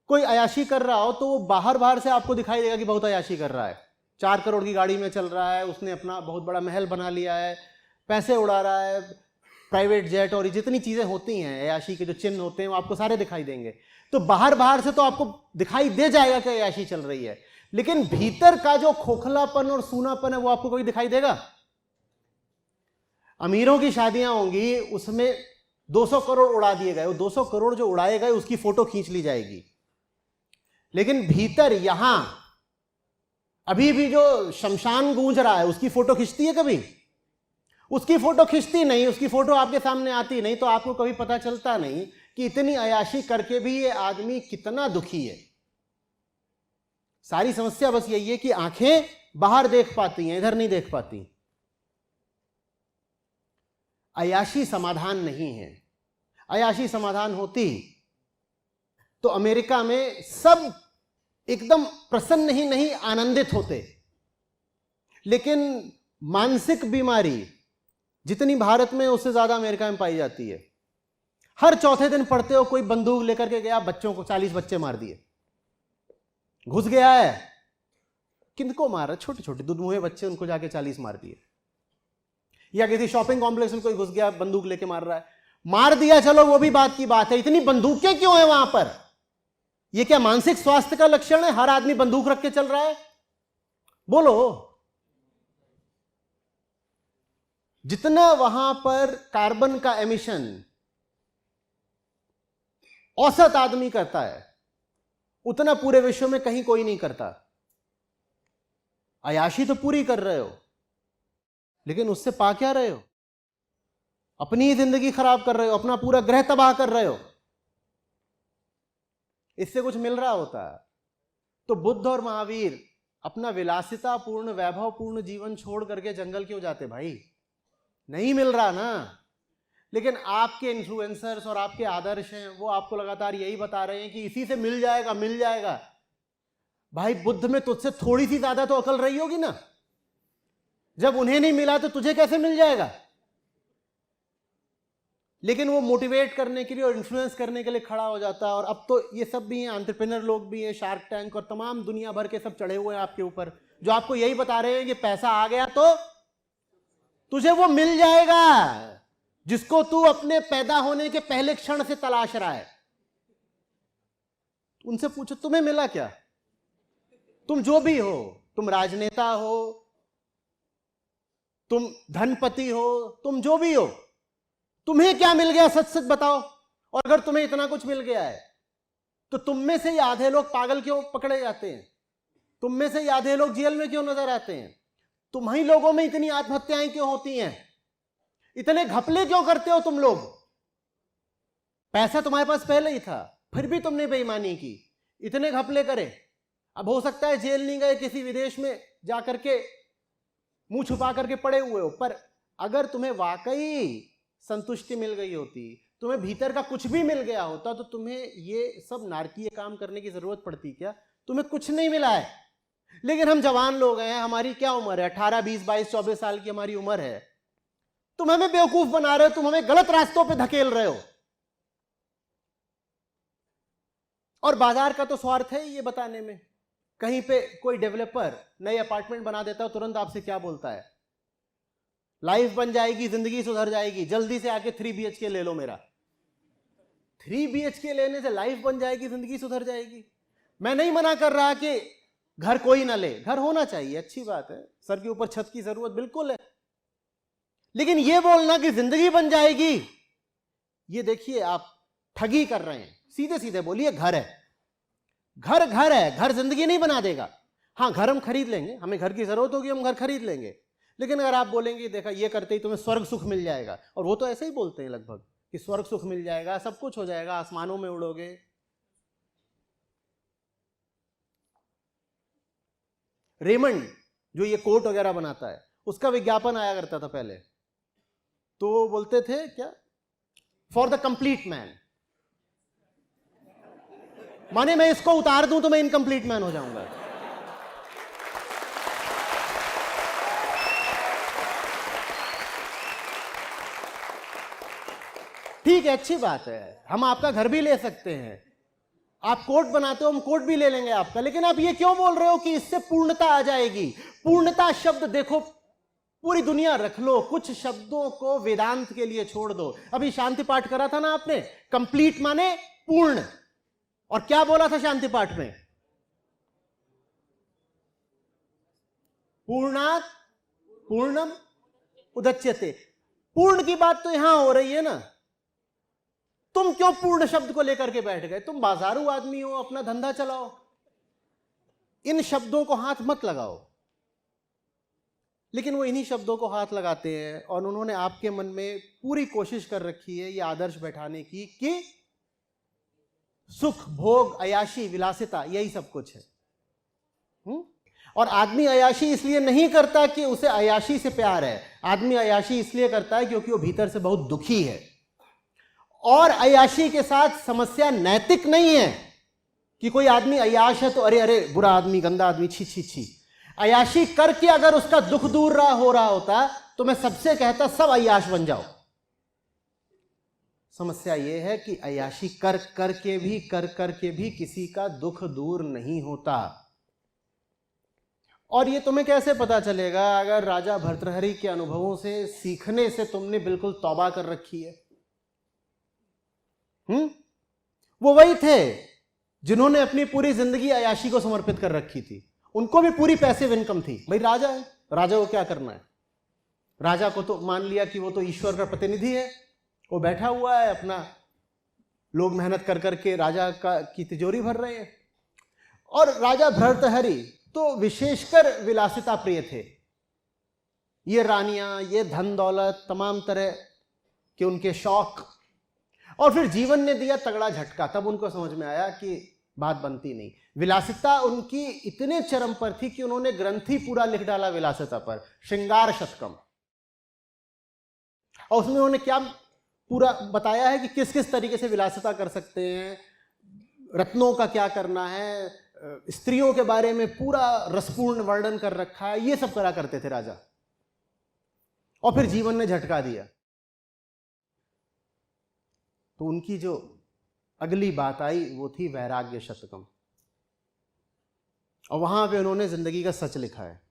कोई अयाशी कर रहा हो तो वो बाहर बाहर से आपको दिखाई देगा कि बहुत अयाशी कर रहा है, 4 करोड़ की गाड़ी में चल रहा है, उसने अपना बहुत बड़ा महल बना लिया है, पैसे उड़ा रहा है, प्राइवेट जेट और जितनी चीजें होती हैं अयाशी के जो चिन्ह होते हैं वो आपको सारे दिखाई देंगे। तो बाहर बाहर से तो आपको दिखाई दे जाएगा कि अयाशी चल रही है, लेकिन भीतर का जो खोखलापन और सूनापन है वो आपको कोई दिखाई देगा? अमीरों की शादियां होंगी, उसमें 200 करोड़ उड़ा दिए गए, वो 200 करोड़ जो उड़ाए गए उसकी फोटो खींच ली जाएगी, लेकिन भीतर यहां अभी भी जो शमशान गूंज रहा है उसकी फोटो खींचती है कभी? उसकी फोटो खींचती नहीं, उसकी फोटो आपके सामने आती नहीं, तो आपको कभी पता चलता नहीं कि इतनी अयाशी करके भी ये आदमी कितना दुखी है। सारी समस्या बस यही है कि आंखें बाहर देख पाती हैं, इधर नहीं देख पाती। अयाशी समाधान नहीं है। अयाशी समाधान होती तो अमेरिका में सब एकदम प्रसन्न ही नहीं आनंदित होते, लेकिन मानसिक बीमारी जितनी भारत में उससे ज्यादा अमेरिका में पाई जाती है। हर चौथे दिन पढ़ते हो कोई बंदूक लेकर के गया, बच्चों को 40 बच्चे मार दिए, घुस गया है, किनको मार रहा? छोटे छोटे दुधमुहे बच्चे, उनको जाके 40 मार दिए। या किसी शॉपिंग कॉम्प्लेक्स में कोई घुस गया, बंदूक लेके मार रहा है, मार दिया, चलो वो भी बात की बात है, इतनी बंदूकें क्यों है वहां पर? ये क्या मानसिक स्वास्थ्य का लक्षण है? हर आदमी बंदूक रख के चल रहा है? बोलो। जितना वहां पर कार्बन का एमिशन औसत आदमी करता है, उतना पूरे विश्व में कहीं कोई नहीं करता। अयाशी तो पूरी कर रहे हो, लेकिन उससे पा क्या रहे हो? अपनी ही जिंदगी खराब कर रहे हो, अपना पूरा ग्रह तबाह कर रहे हो। इससे कुछ मिल रहा होता है तो बुद्ध और महावीर अपना विलासिता पूर्ण, वैभव पूर्ण जीवन छोड़ करके जंगल क्यों जाते भाई? नहीं मिल रहा ना। लेकिन आपके इन्फ्लुएंसर्स और आपके आदर्श हैं, वो आपको लगातार यही बता रहे हैं कि इसी से मिल जाएगा, मिल जाएगा। भाई बुद्ध में तुझसे थोड़ी सी ज्यादा तो अकल रही होगी ना। जब उन्हें नहीं मिला तो तुझे कैसे मिल जाएगा? लेकिन वो मोटिवेट करने के लिए और इन्फ्लुएंस करने के लिए खड़ा हो जाता है। और अब तो ये सब भी हैं, एंटरप्रेन्योर लोग भी हैं, शार्क टैंक और तमाम दुनिया भर के सब चढ़े हुए हैं आपके ऊपर, जो आपको यही बता रहे हैं कि पैसा आ गया तो तुझे वो मिल जाएगा जिसको तू अपने पैदा होने के पहले क्षण से तलाश रहा है। उनसे पूछो तुम्हें मिला क्या? तुम जो भी हो, तुम राजनेता हो, तुम धनपति हो, तुम जो भी हो, तुम्हें क्या मिल गया? सच सच बताओ। और अगर तुम्हें इतना कुछ मिल गया है तो तुम में से ही आधे लोग पागल क्यों पकड़े जाते हैं? तुम में से ही आधे लोग जेल में क्यों नजर आते हैं? तुम्ही लोगों में इतनी आत्महत्याएं क्यों होती हैं? इतने घपले क्यों करते हो तुम लोग? पैसा तुम्हारे पास पहले ही था, फिर भी तुमने बेईमानी की, इतने घपले करे। अब हो सकता है जेल नहीं गए, किसी विदेश में जाकर के मुंह छुपा करके पड़े हुए हो, पर अगर तुम्हें वाकई संतुष्टि मिल गई होती, तुम्हें भीतर का कुछ भी मिल गया होता, तो तुम्हें ये सब नारकीय काम करने की जरूरत पड़ती क्या? तुम्हें कुछ नहीं मिला है। लेकिन हम जवान लोग हैं, हमारी क्या उम्र है? 18, 20, 22, 24 साल की हमारी उम्र है। तुम हमें बेवकूफ बना रहे हो, तुम हमें गलत रास्तों पे धकेल रहे हो। और बाजार का तो स्वार्थ है ये बताने में। कहीं पे कोई डेवलपर नए अपार्टमेंट बना देता है, तुरंत आपसे क्या बोलता है? लाइफ बन जाएगी, जिंदगी सुधर जाएगी, जल्दी से आके 3 BHK ले लो मेरा। 3 BHK लेने से लाइफ बन जाएगी, जिंदगी सुधर जाएगी? मैं नहीं मना कर रहा कि घर कोई ना ले, घर होना चाहिए, अच्छी बात है, सर के ऊपर छत की जरूरत बिल्कुल है। लेकिन यह बोलना कि जिंदगी बन जाएगी, ये देखिए आप ठगी कर रहे हैं। सीधे सीधे बोलिए घर है, घर घर है, घर जिंदगी नहीं बना देगा। हाँ, घर हम खरीद लेंगे, हमें घर की जरूरत होगी, हम घर खरीद लेंगे। लेकिन अगर आप बोलेंगे देखा ये करते ही तुम्हें स्वर्ग सुख मिल जाएगा, और वो तो ऐसे ही बोलते हैं लगभग कि स्वर्ग सुख मिल जाएगा, सब कुछ हो जाएगा, आसमानों में उड़ोगे। रेमंड जो ये कोट वगैरह बनाता है, उसका विज्ञापन आया करता था पहले, तो वो बोलते थे क्या? For the complete man. माने मैं इसको उतार दूं तो मैं इनकम्प्लीट मैन हो जाऊंगा। ठीक है, अच्छी बात है, हम आपका घर भी ले सकते हैं, आप कोट बनाते हो, हम कोट भी ले लेंगे आपका, लेकिन आप ये क्यों बोल रहे हो कि इससे पूर्णता आ जाएगी? पूर्णता शब्द देखो, पूरी दुनिया रख लो, कुछ शब्दों को वेदांत के लिए छोड़ दो। अभी शांति पाठ करा था ना आपने, कंप्लीट माने पूर्ण, और क्या बोला था शांति पाठ में? पूर्णात् पूर्णम उदच्यते। पूर्ण की बात तो यहां हो रही है ना। तुम क्यों पूर्ण शब्द को लेकर के बैठ गए? तुम बाजारू आदमी हो, अपना धंधा चलाओ, इन शब्दों को हाथ मत लगाओ। लेकिन वो इन्हीं शब्दों को हाथ लगाते हैं, और उन्होंने आपके मन में पूरी कोशिश कर रखी है ये आदर्श बैठाने की कि सुख, भोग, अयाशी, विलासिता, यही सब कुछ है। और आदमी अयाशी इसलिए नहीं करता कि उसे अयाशी से प्यार है। आदमी अयाशी इसलिए करता है क्योंकि वो भीतर से बहुत दुखी है। और अयाशी के साथ समस्या नैतिक नहीं है कि कोई आदमी अयाश है तो अरे अरे बुरा आदमी, गंदा आदमी, छी छी छी। अयाशी करके अगर उसका दुख दूर हो रहा होता तो मैं सबसे कहता सब अयाश बन जाओ। समस्या यह है कि अयाशी कर करके भी किसी का दुख दूर नहीं होता। और ये तुम्हें कैसे पता चलेगा? अगर राजा भर्तृहरि के अनुभवों से सीखने से तुमने बिल्कुल तौबा कर रखी है। वो वही थे जिन्होंने अपनी पूरी जिंदगी अयाशी को समर्पित कर रखी थी। उनको भी पूरी पैसिव इनकम थी। भाई राजा है, राजा को क्या करना है? राजा को तो मान लिया कि वो तो ईश्वर का प्रतिनिधि है, वो बैठा हुआ है अपना, लोग मेहनत कर करके राजा की तिजोरी भर रहे हैं। और राजा भर्तृहरि तो विशेषकर विलासिता प्रिय थे। ये रानियां, ये धन दौलत, तमाम तरह के उनके शौक। और फिर जीवन ने दिया तगड़ा झटका, तब उनको समझ में आया कि बात बनती नहीं। विलासिता उनकी इतने चरम पर थी कि उन्होंने ग्रंथ ही पूरा लिख डाला विलासिता पर, श्रृंगार शतकम। और उसमें उन्होंने क्या पूरा बताया है कि किस किस तरीके से विलासिता कर सकते हैं, रत्नों का क्या करना है, स्त्रियों के बारे में पूरा रसपूर्ण वर्णन कर रखा है। ये सब करा करते थे राजा। और फिर जीवन ने झटका दिया तो उनकी जो अगली बात आई वो थी वैराग्य शतकम। और वहां पे उन्होंने जिंदगी का सच लिखा है।